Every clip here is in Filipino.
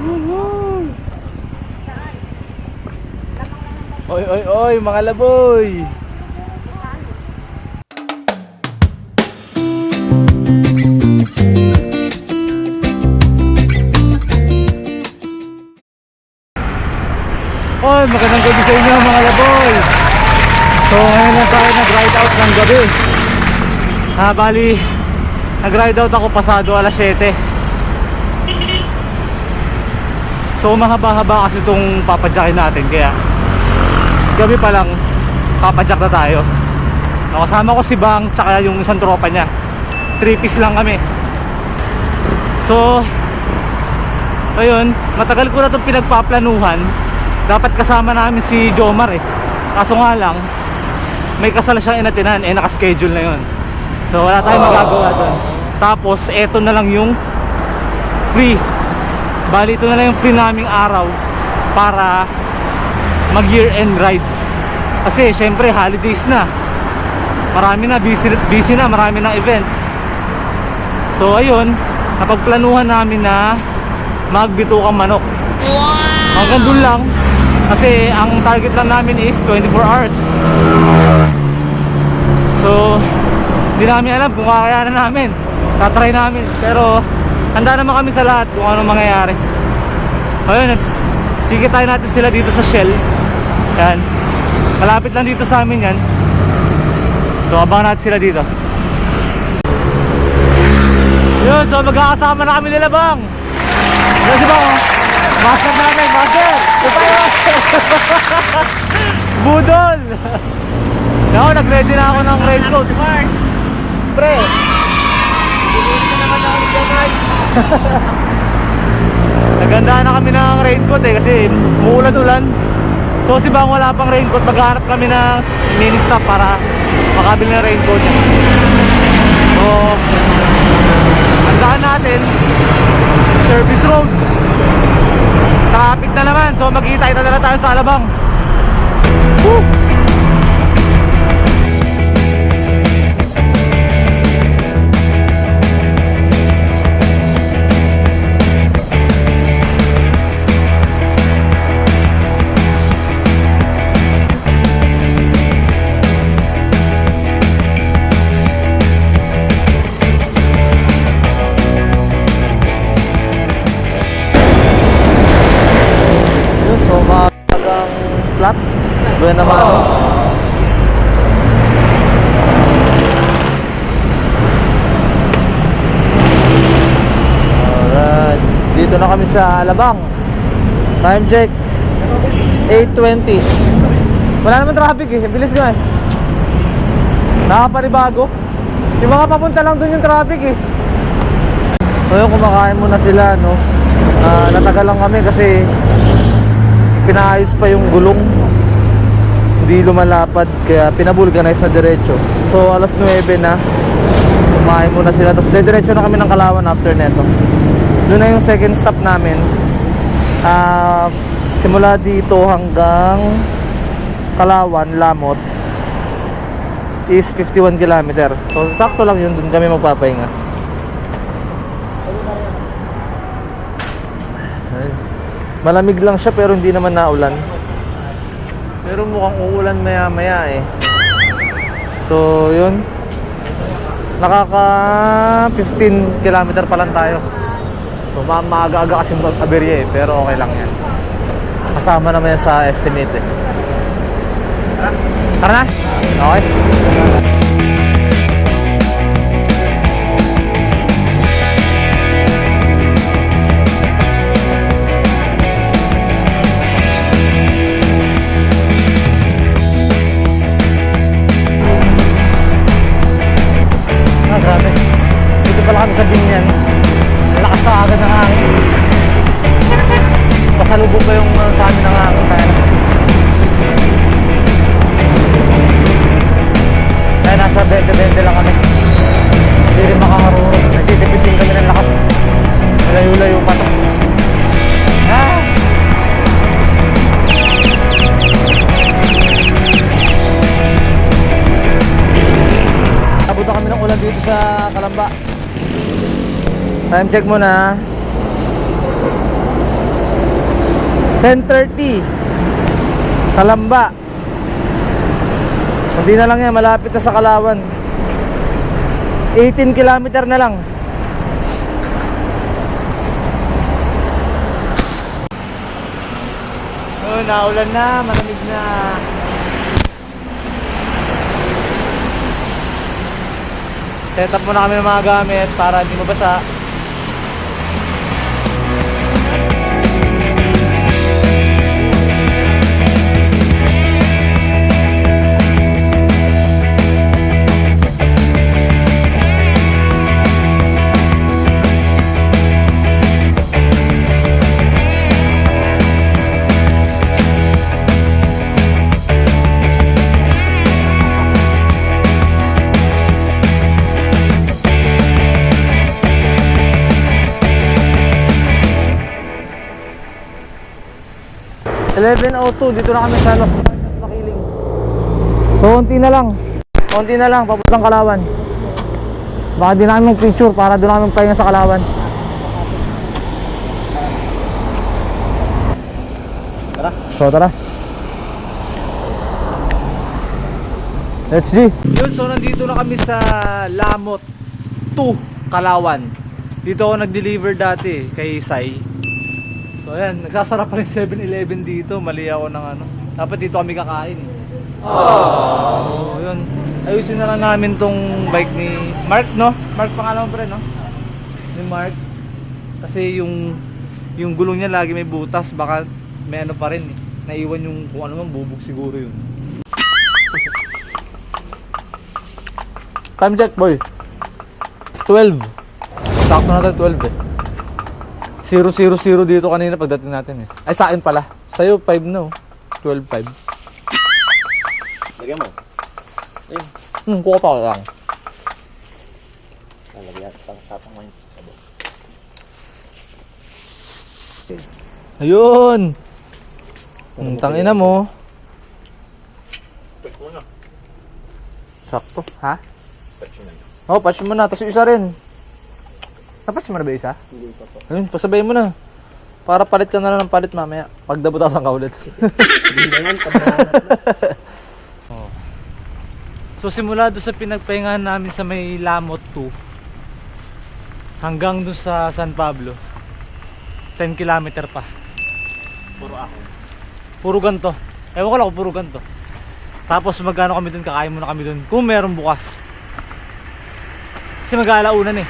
Oy, oy, oy, mga laboy. Oy, magandang gabi sa inyo mga laboy. So ngayon lang tayo nag-ride out ng gabi. Bali, nag-ride out ako pasado alas 7. So mahaba-haba kasi itong papadyakin natin, kaya gabi pa lang papadyak na tayo. Nakasama ko si Bang tsaka yung isang tropa niya. 3 piece lang kami. So ayun, matagal ko na itong pinagpaplanuhan. Dapat kasama namin si Jomar eh. Kaso nga lang, may kasal siyang inatinan, nakaschedule na yun. So wala tayong magagawa doon. Tapos eto na lang yung free. Bali ito na lang yung free naming araw para mag year end ride. Kasi syempre holidays na. Marami na, busy na, marami ng events. So ayun, napagplanuhan namin na magbitukang manok. Hanggang doon lang. Kasi ang target lang namin is 24 hours. So hindi namin alam kung kakayanan namin. Tatry namin. Pero handa naman kami sa lahat kung ano mangyayari. Ayun, tikitayin natin sila dito sa Shell. Yan, malapit lang dito sa amin yan. So abangan natin sila dito. Yun, so magkakasama na kami nila Bang. Yan si Bang, oh. Master namin, master. Ito tayo. Budol. Ako, nag-ready na ako ng raincoat. Pre, hindi naman ako nagdamay. Nagandaan na kami ng raincoat eh, kasi umuulan-ulan. So si Bang wala pang raincoat, maghanap kami ng mini stop para makabili ng raincoat niya. So andaan natin service road. Traffic na naman, so magkita-kita na lang tayo sa Alabang. Woo! Flat. Buwan naman ako. Alright. Dito na kami sa Alabang. Time check 8:20. Wala naman traffic eh. Bilis nga eh. Nakapanibago. Yung mga papunta lang dun yung traffic eh. So yun, kumakain muna sila no. Natagal lang kami kasi pinaayos pa yung gulong, hindi lumalapad, kaya pinabulganize na diretso. So alas 9 na, kumain muna sila, tapos diretso na kami ng Kalawan after neto. Doon na yung second stop namin. Simula dito hanggang Kalawan, Lamot is 51 km. So sakto lang yun, doon kami magpapahinga. Malamig lang siya pero hindi naman naulan. Pero mukhang uulan maya maya eh. So yun, nakaka 15 km pa lang tayo. So maaga-aga kasi mag-aberya eh, pero okay lang yan. Kasama naman yan sa estimate eh. Tara na? Okay. Grabe. Dito pala kami sa Binyan. Lakas na agad ng hangin. Pasalubog pa yung sa amin ng hangin tayo. Kaya nasa 20-20 lang kami. Hindi rin makakarurong. Nagtitipitin kami ng lakas. Malayo-layo pa to. Nabutan kami ng ulan dito sa Kalamba. Time check muna. 10:30 Kalamba. Hindi na lang yan, malapit na sa Kalawan. 18 kilometer na lang. Oh, naulan na, malamig na. Set up muna kami ng mga gamit para hindi mabasa. (11:02) dito na kami sa Los Baños, Makiling. So konti na lang papuntang Kalawan. Baka di namin mag-picture para doon namin pahinga sa Kalawan. Tara. So tara. Let's go. Yun, so nandito na kami sa Lamot 2, Kalawan. Dito ako nag-deliver dati kay Sai. So ayan, nagsasarap pa rin 7-Eleven dito. Mali ako ng ano. Dapat dito kami kakain. So yun, ayusin na lang namin tong bike ni Mark, no? Mark pangalan mo pa rin, no? Ni Mark. Kasi yung gulong niya lagi may butas. Baka may ano pa rin eh. Naiwan yung kung ano man, bubog siguro yun. Time check, boy. 12. Sakto na tayo 12 eh. 0-0-0 dito kanina pagdating natin eh. Ay, sa akin pala. Sa'yo 5 no. 12-5. Lagyan mo. Kuha pa lang. Lalagyan. Tapang mo yung sabo. Ayun. Tangina mo. Patch mo na. Sakto. Ha? Patch mo na. Oh, patch mo na. Tapos yung isa rin. Napatch mo na ba isa? Hindi pa po. Ayun, pasabay mo na. Para palit ka na lang ng palit mamaya. Pag dabutasan ka ulit. Hindi na yan. Oh. So simula doon sa pinagpahingahan namin sa may Lamot 2 hanggang doon sa San Pablo 10 kilometer pa. Puro ako. Puro ganto. Ewan ko lang kung puro ganto. Tapos magkano kami doon, kakain muna kami doon kung meron bukas. Kasi mag-aalaunan eh.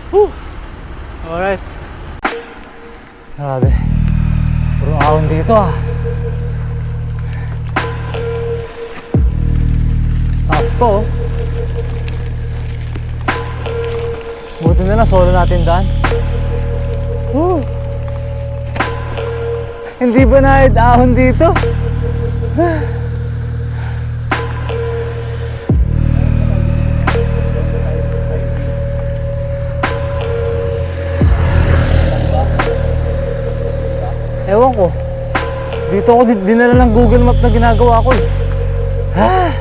Whew. Alright. Grabe. Puro ahon dito ah. Taas po oh. Buti na lang solo natin daan. Whew. Hindi ba na ahon dito? Ewan ko. Dito ako dinala ng Google Map na ginagawa ko eh. Ha?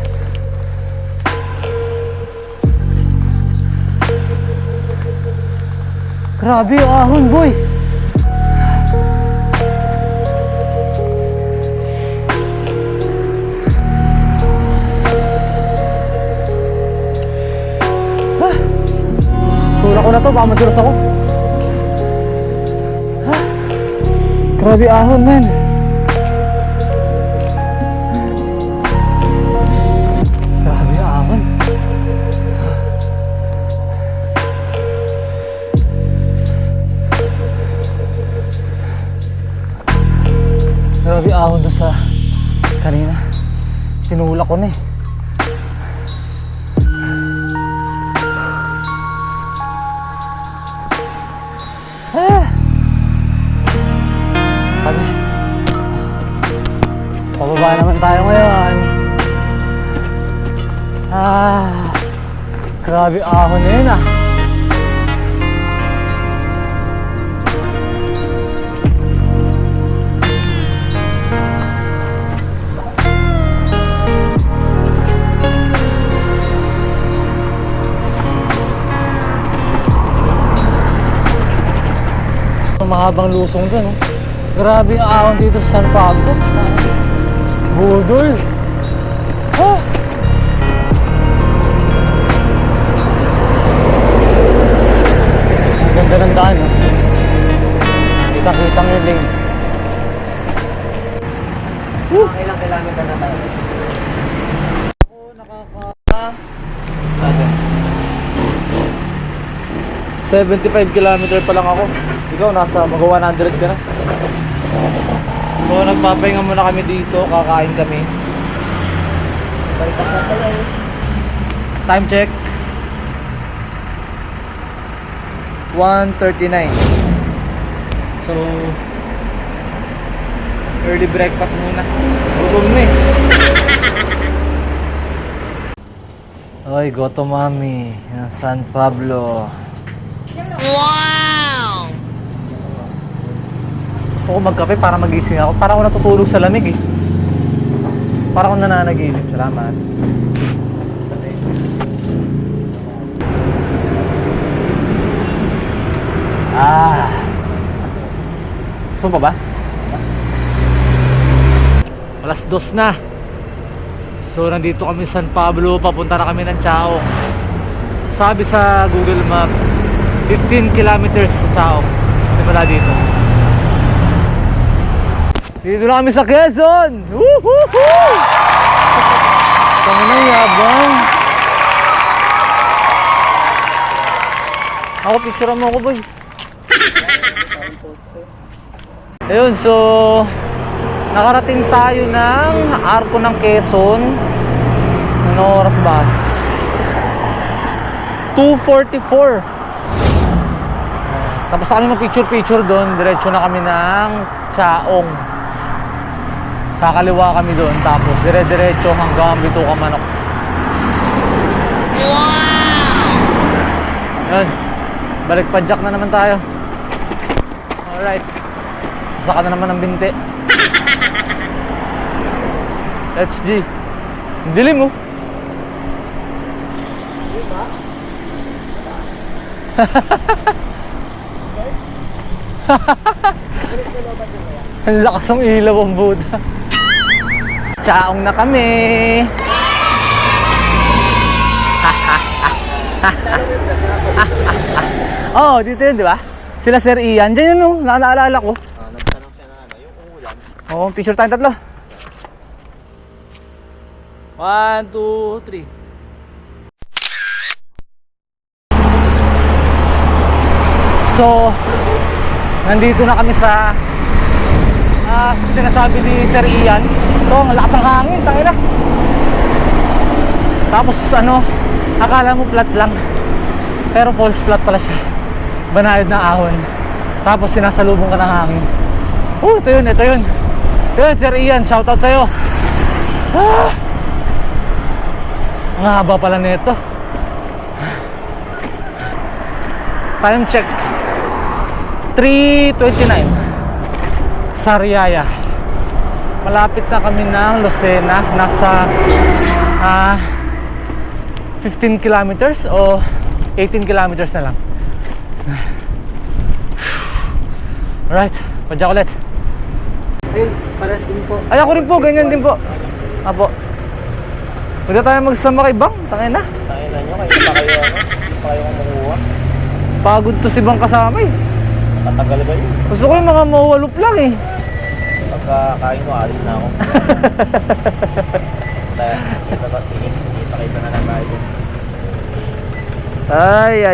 Grabe yung ahon, boy. Ha? Tura ko na to, baka madulas ako. Grabe ahon, man. Grabe ahon. Grabe ahon doon sa kanina. Tinulak ko na eh. Pababa naman tayo ngayon. Grabe ahon na yun ah. mahabang lusong dyan, oh. Grabe yung ahon dito sa San Pablo. Budol. Ah. Ang ganda ng daan, oh. Kita-kita yung lane. Ilang kilometer na tayo? Ako nakaka... 75 kilometer pa lang ako. Ikaw nasa mag-100 ka na. So nagpapahinga muna kami dito, kakain kami. Time check 1:39. So early breakfast muna. Gutom na eh. Ay, goto mami. Yan, San Pablo. Wow! Gusto ko magkape para magising ako. Para ako natutulog sa lamig eh. Para ako nananaginip. Salamat. Ah. Gusto pa ba? Alas 2 na. So nandito kami sa San Pablo. Papunta na kami ng Chaong. Sabi sa Google Map 15 kilometers sa Chaong. Simula dito. Dito na kami sa Quezon! Woohoo! Kami na yabang. Ako, picture mo ako, boy. Ayun, so nakarating tayo ng Arco ng Quezon. Ano oras ba? 2:44. Tapos na kami mag-picture doon. Diretso na kami ng Chaong. Kakaliwa kami doon. Tapos dire-diretso hanggang Bituka Manok. Wow! Yun. Balik padjak na naman tayo. Alright. Saka na naman ng binte. Let's G. Dilim mo. Ang lakas ng ilaw ang Buddha. Chaong na kami. Oh, dito yun, di ba? Sila Sir Ian. Diyan yun, no? Naalala ko. Nagtanong siya na yung ulan. Oo, picture tayo tatlo. 1, 2, 3. So, nandito na kami sa sinasabi ni Sir Ian. Ito, ang lakas ng hangin, tangina. Tapos ano, akala mo flat lang. Pero false flat pala siya. Banayad na ahon. Tapos sinasalubong ka ng hangin. Ito yun, ito yun. Ito yun, Sir Ian, shoutout sa'yo. Ang haba pala nito. Time check 3:29. Sariaya. Malapit na kami ng Lucena. Nasa 15 kilometers o 18 kilometers na lang. Alright, padyak ulit. Ay, pares din po. Ay, ako rin po, ganyan din po. Apo. Huwag na tayo magsama kay Bang, tangin na. Tangin na nyo, kayo pa kayo kumukuha. Pagod to si Bang kasama eh. Matagal ba yun? Gusto ko yung mga mawalup lang eh. Pagkakain mo, alis na ako. Sige, kita na lang tayo. Ay.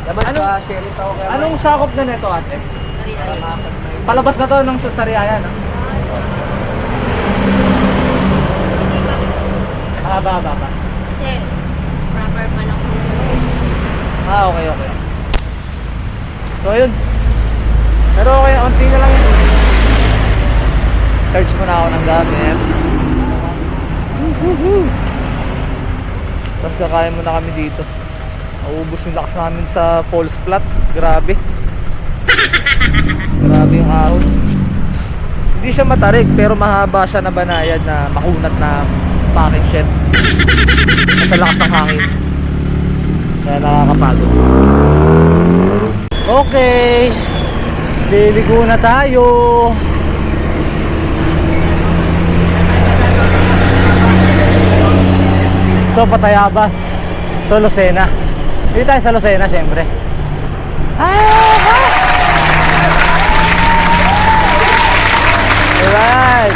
Dapat pa, sharing tao kaya. Anong sakop na nito, ate? Palabas na to ng Sariaya, no? Ba. Kasi proper pa lang po. Okay. So, ayun. Pero okay, onti na lang yun. Search muna ako ng gamit. Tapos kakain muna kami dito. Naubos yung lakas namin sa false flat. Grabe. Grabe yung ahon. Hindi siya matarik pero mahaba siya na banayad na makunat na packing shed. Sa lakas ng hangin. Kaya nakakapagod. Okay, liligo na tayo. So Patayabas, so Lucena. Dito tayo sa Lucena syempre. Alright.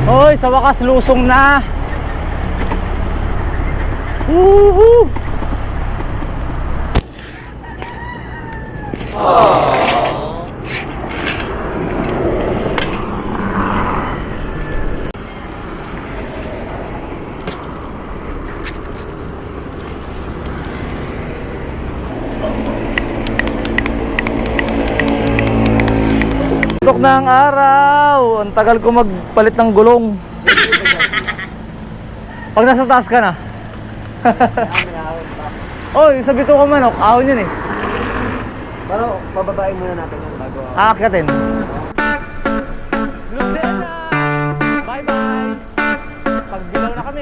Hoy, sa wakas lusong na. Woohoo! Tutok na ang araw. Ang tagal ko magpalit ng gulong. Pag nasa taas ka na. Oy, sa bito ko manok, ahon yun eh. Pero bababain muna natin yung bago. Aakyatin. Lucena! Bye-bye! Pagbilaw na kami.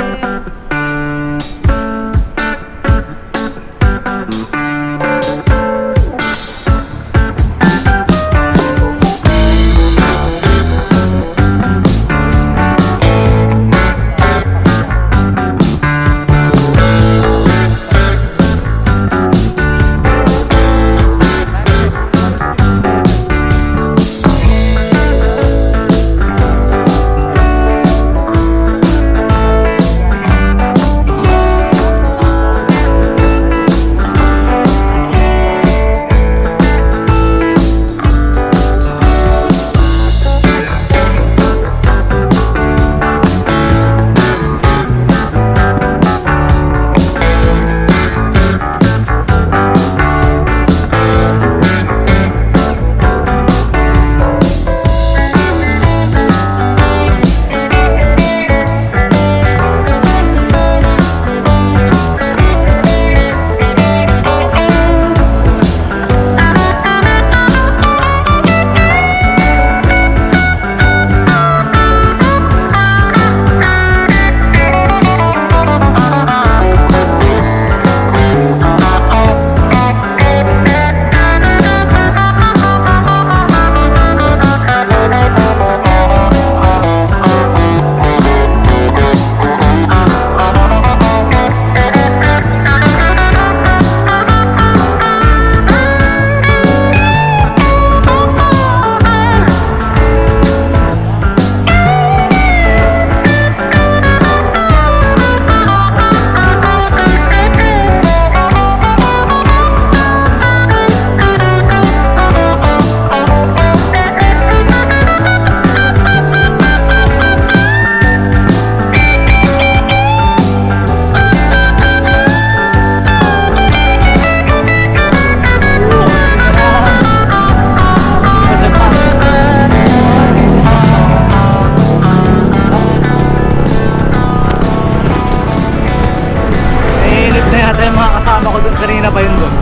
Kasama ko dun kanina pa yun dun.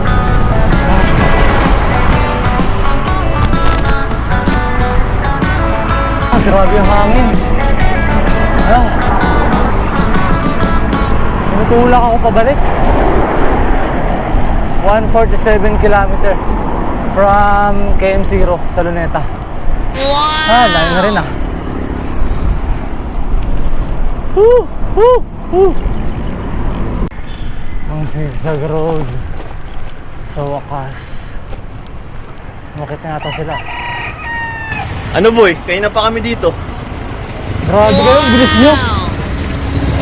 Grabe yung hangin. Tinutulak ako pabalik. 147 kilometer from KM0 sa Luneta. Wow! Layo na rin ah. Woo! Woo! Woo! Ang zigzag road. Sa wakas. Makita na ito sila. Ano boy? Kayo na pa kami dito. Grabe kayo, bilis nyo.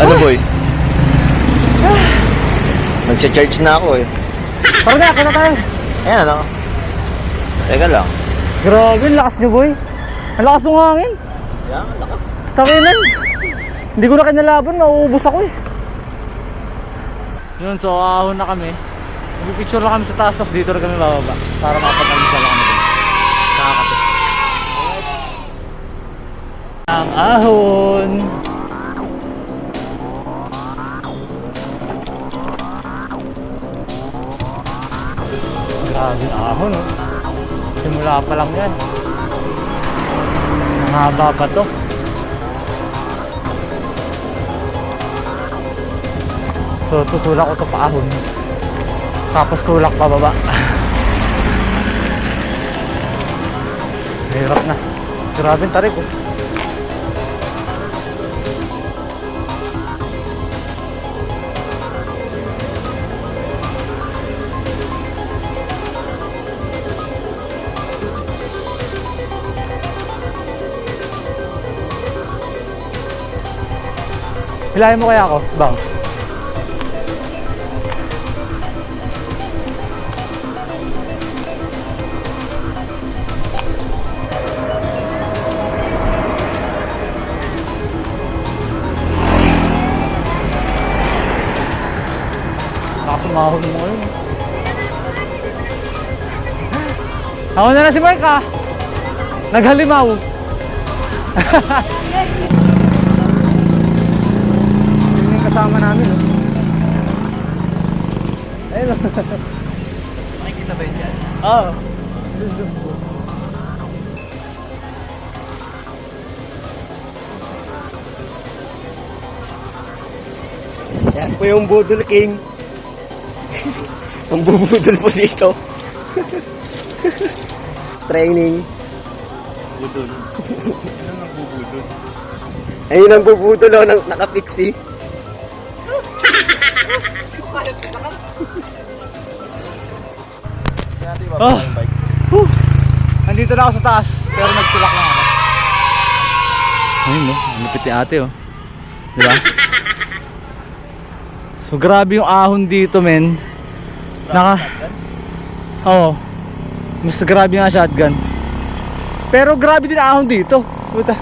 Ano boy? Nag-charge na ako eh. Tara na, kaya na tayo. Ayan ano? Teka lang. Grabe, ang lakas nyo boy. Ang lakas ng hangin. Yan, ang lakas. Takinan. Hindi ko na kinalaban, mauubos ako eh. Yun, so ahon na kami. Mag-picture lang kami sa taas, tapos dito na kami bababa. Para mapag-alisa lang kami dito. Nakakapit. Ang ahon. Grabe ang ahon oh. Simula pa lang yan. Ang haba pa to. So tutulak ko to pa ahon. Tapos tulak pa baba. Hirap na. Grabe yung tarik oh. Hilahin mo kaya ako, bang? Nakasumahon mo ngayon. Ako na si Mark ah. Naghalimaw. Yun yung kasama namin oh. Ayun oh. Makikita ba yun dyan? Oo. Yan po yung Budol King. Ang bubudol po dito. Training. Budol. Ano ang bubudol? Ayun ang bubudol o, nakapiksi. Oh. Nandito na ako sa taas, pero nagtulak lang ako. Ayun no, ang lupit ni ate oh. Diba? So grabe yung ahon dito men. Oo. Mas grabe nga shotgun. Pero grabe din ahon dito. Puta.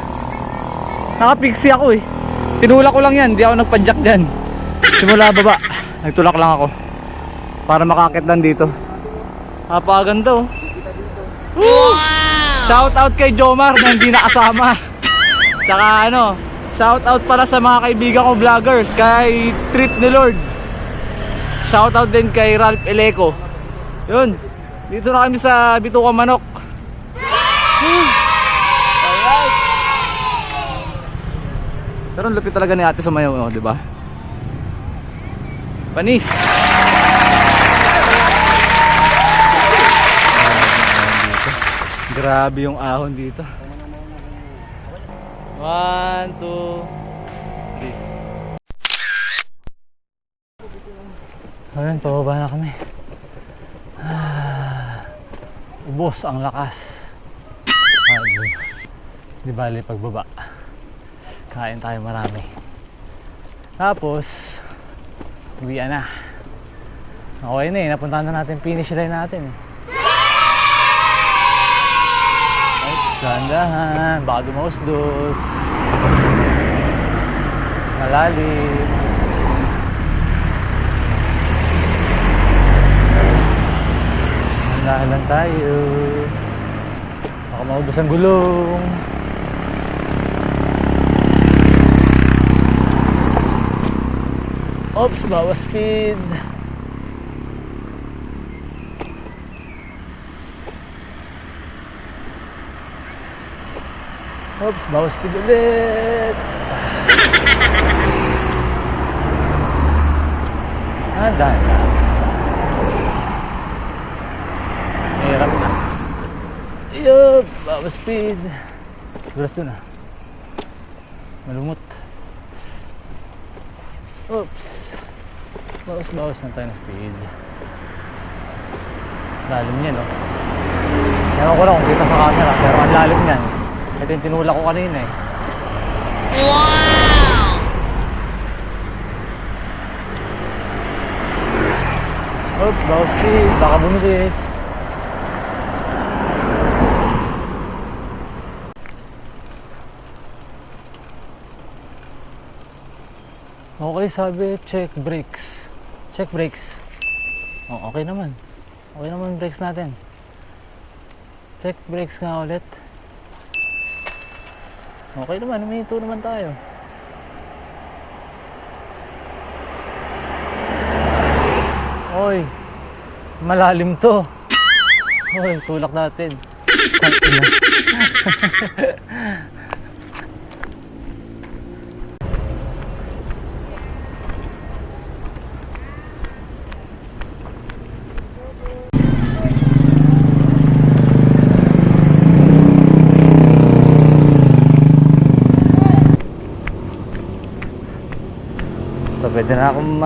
Nakapiksi ako eh. Tinulak ko lang yan, di ako nagpadjak dyan. Simula baba, nagtulak lang ako. Para makakit lang dito. Napakaganda oh. Wow! Shout out kay Jomar na hindi nakasama. Tsaka ano, shout out para sa mga kaibigan ko vloggers, kay Trip ni Lord. Shout out din kay Ralph Eleco. Yun, dito na kami sa Bituka Manok. Alright. Pero ang lupit talaga ni ate sumayaw, oh, di ba? Panis. Grabe yung ahon dito. 1, 2, 3. Ayan, pababa na kami. Ubos ang lakas. Di bali pagbaba. Kain tayo marami. Tapos, uwian na. Okay na eh, napuntahan na natin finish line natin eh. Dahan-dahan, baka dumausdos. Malalim. Dahan lang tayo. Baka maubos ang gulong. Oops, bawas speed. Oops, bawas speed ulit. Dahan lang. Hirap na. Yup, bawas speed. Gulas dun ah. Malumot. Oops. Bawas na tayo ng speed. Lalim yan oh. Ewan ko lang kung kita sa camera, pero ang lalim yan. Ito yung tinulak ko kanina eh. Wow! Oops, bawas speed. Baka bumilis. Okay, sabi, check brakes. Check brakes. Oh, okay naman. Okay naman brakes natin. Check brakes nga ulit. Okay naman, huminto naman tayo. Oy, malalim to. Oy, tulak natin. pwede na akong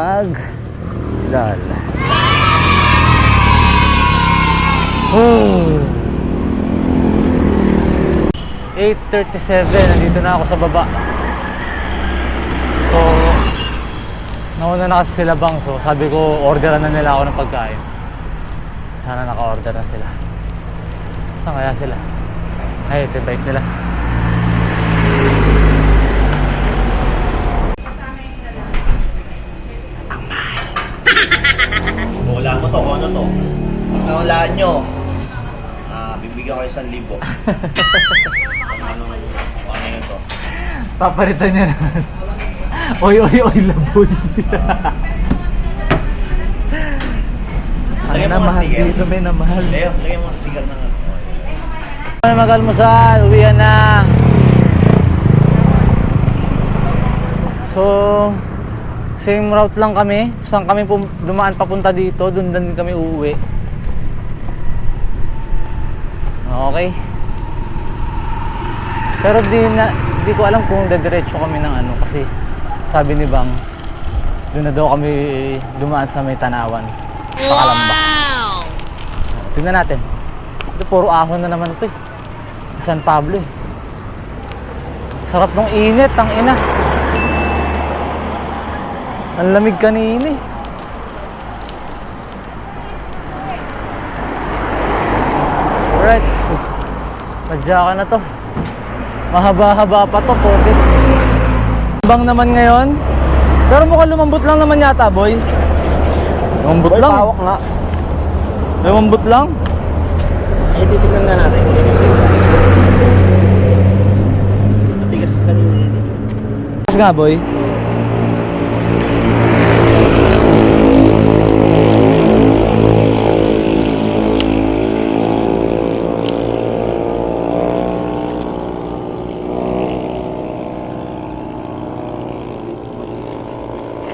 dal. Oh. 8:37, nandito na ako sa baba. So, nauna na kasi sila bang, so sabi ko orderan na nila ako ng pagkain. Sana naka-order na sila. Saan kaya sila? Ay, ito yung bike nila. Wala mo to, kung ano to? Pag nawalaan nyo, bibigyan ko 1,000. Ano yun to? Papalitan niya naman. Oy, laboy. Ang Lagyan mo namahal sticker. dito, may namahal. Leo, lagyan mo ang sticker ng ano. Mag-almusal, uwian na. So, same route lang kami. Saan kami dumaan papunta dito, doon din kami uuwi. Okay. Pero di ko alam kung dediretso kami ng ano kasi sabi ni Bang, doon na daw kami dumaan sa may Tanawan. Pakalamba. Tingnan natin. Ito puro ahon na naman ito eh. San Pablo eh. Sarap ng init, ang ina. Ang lamig kanina eh. Alright. Madya ka na to. Mahaba-haba pa to, pote. Bang naman ngayon. Pero mukhang lumambot lang naman yata, boy. Lumambot lang. Pawak nga. Lumambot lang. Ay, titignan nga natin. Matigas kanina yun. Mas nga, boy.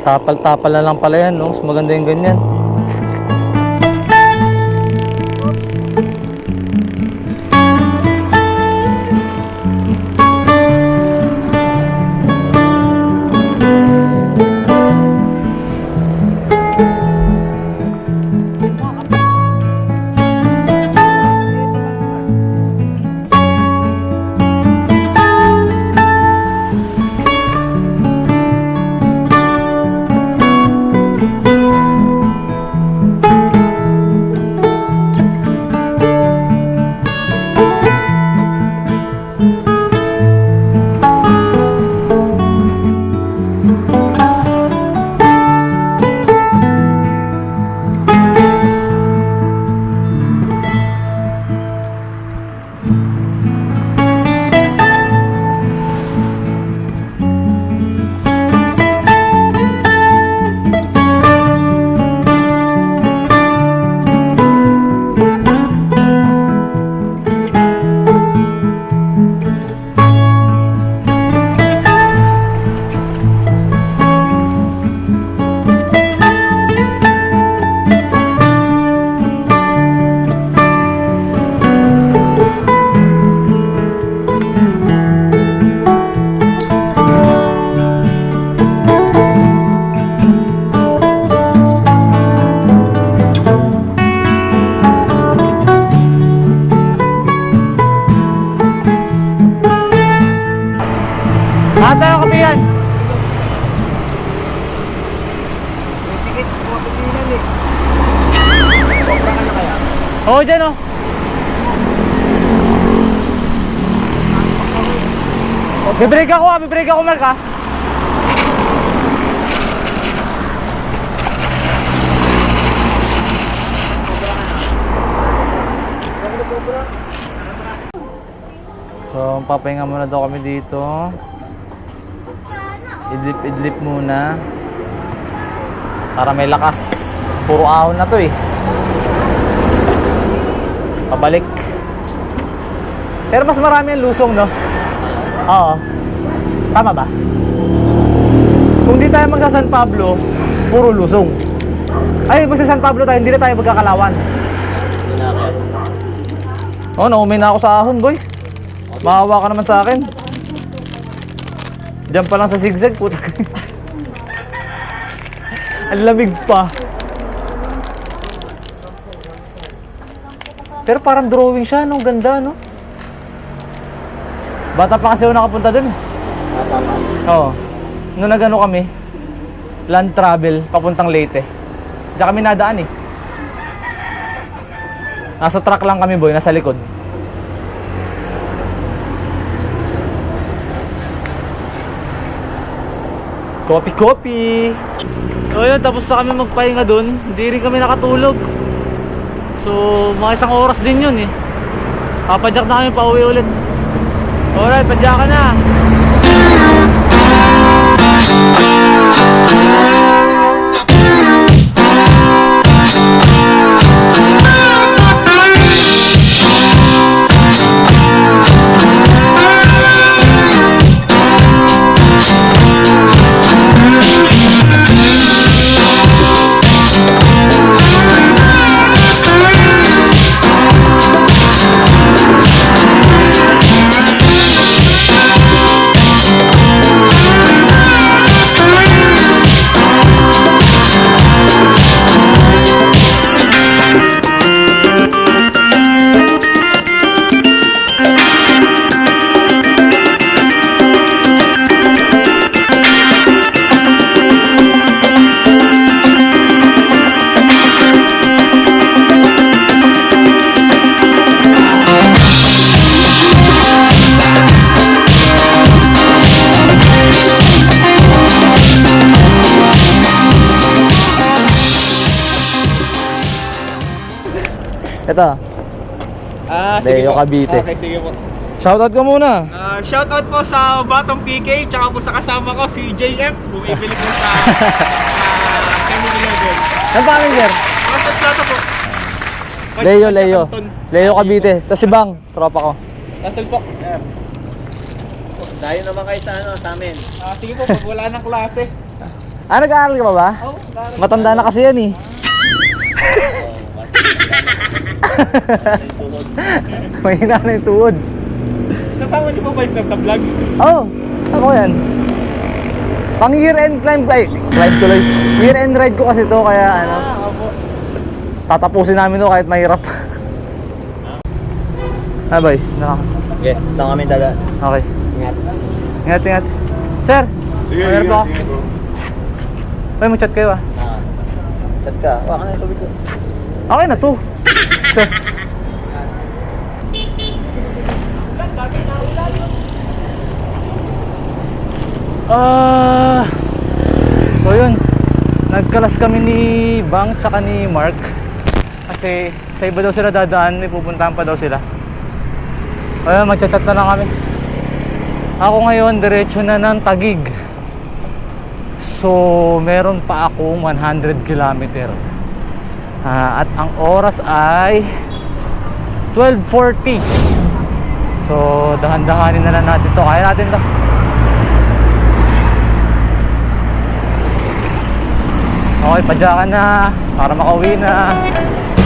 Tapal-tapal na lang pala yan, no? Mas maganda yung ganyan. Lahat tayo kami yan. May tikit, mga pipinan eh. Sobra ka na kaya? Oo, dyan o. Bibreak ako, Mark ha. So, papahinga muna daw kami dito. Idlip muna para may lakas. Puro ahon na to eh. Pabalik. Pero mas marami ang lusong, no? Oo. Tama ba? Kung di tayo magsa San Pablo, puro lusong. Ay, magsa San Pablo tayo, hindi na tayo magkakalawan. Oh, naumay na ako sa ahon, boy. Maawa ka naman sa akin. Diyan pa lang sa zigzag, puta. Ang lamig pa. Pero parang drawing siya, no? Ganda, no? Bata pa kasi ako nakapunta dun. Tama. Oo. Nung nagano kami, land travel, papuntang Leyte. Diyan kami nadaan eh. Nasa truck lang kami, boy, nasa likod. Kopi-kopi! So yun, tapos na kami magpahinga dun. Hindi rin kami nakatulog. So, mga isang oras din yun eh. Papadyak na kami, pauwi ulit. Alright, padyak ka na! Ito, Leo Cavite. Okay, sige po. Shoutout ko muna. Shoutout po sa Batong PK, tsaka po sa kasama ko si JM, bumibili po sa 7-Eleven. Saan pa kami, sir? Kasat plato po. Leo. Leo Cavite. Tapos si Bang, tropa ko. Kasal po. Dayo naman kayo sa ano, sa amin. Sige po, pag wala ng klase. Ah, nag-aaral ka pa ba? Oh, Matanda na kasi yan eh. Mahina na yung tuhod. Kasama niyo po ba yung sa vlog? Oo, ako yan. Pang year-end climb tuloy. Year-end ride ko kasi to, kaya ano, Opo. tatapusin namin to kahit mahirap. Ah, boy. Okay, doon kami daga. Okay. Ingat. Ingat. Sir! Sige, mayroon pa ako. Ay, mag-chat kayo ah. Chat ka. Wala ka na yung tubig ko. Okay na to. Sir. So yun, nagkalas kami ni Bang tsaka ni Mark kasi sa iba daw sila dadaan, may pupuntahan pa daw sila. Ayun, magchat-chat na lang kami. Ako ngayon, diretso na ng Taguig. So, meron pa akong 100 kilometer. At ang oras ay 12:40. So, dahan-dahanin na lang natin to. Kaya natin to. Okay, padyakan na para makauwi na.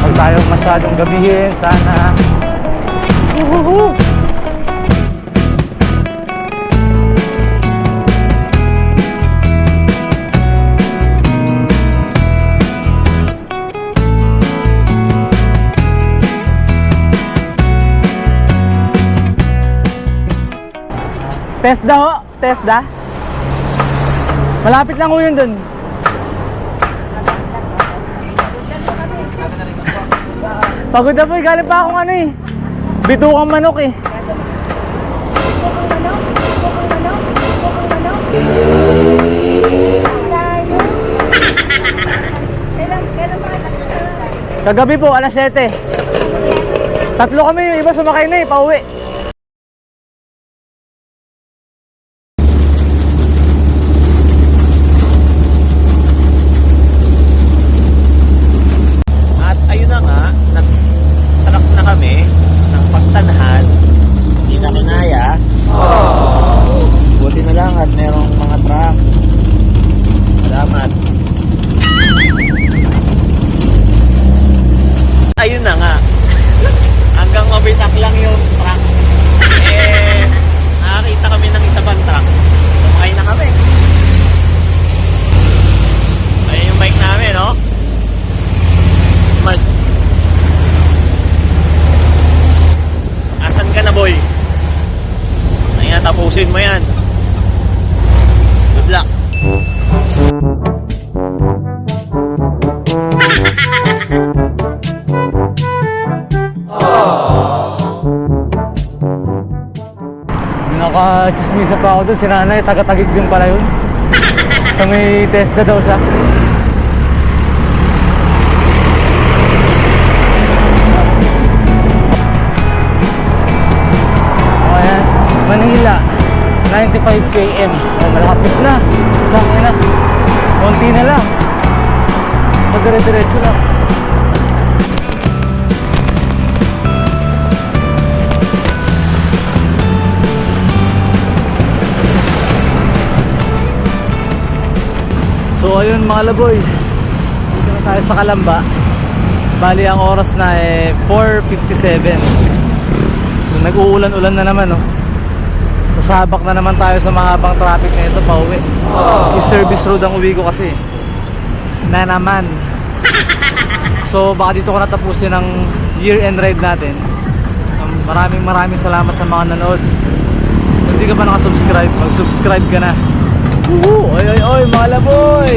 Huwag tayong masyadong gabihin. Sana. Woohoo! Tesda ho, Tesda. Malapit lang ho yun dun. Pagod na po eh, galing pa akong ano eh. Bitukang manok eh. Kagabi po, alas 7. Tatlo kami, yung iba sumakay na eh, pauwi. At ayun na nga, nag-truck na kami ng Pagsanhan. Hindi na kinaya. Buti na lang at merong mga truck. Salamat. Ayun na nga. Hanggang mabitak lang yung truck. Napaka-chismisa pa ako doon. Si nanay, taga-tagig din pala yun. So may Tesla daw siya. O ayan, Manila 95 km. Ay, malapit na. Sangin na. Konti na lang. Dire-diretso lang. So ayun mga laboy, dito na tayo sa Calamba. Bali ang oras na 4:57. So, nag-uulan-ulan na naman, no. Sasabak na naman tayo sa mahabang traffic na ito pauwi. I-service road ang uwi ko kasi na naman. So baka dito ko natapusin ang year-end ride natin. Maraming salamat sa mga nanood. Kung hindi ka pa nakasubscribe, mag-subscribe ka na. Woohoo! Oy, oy, oy, mga laboy!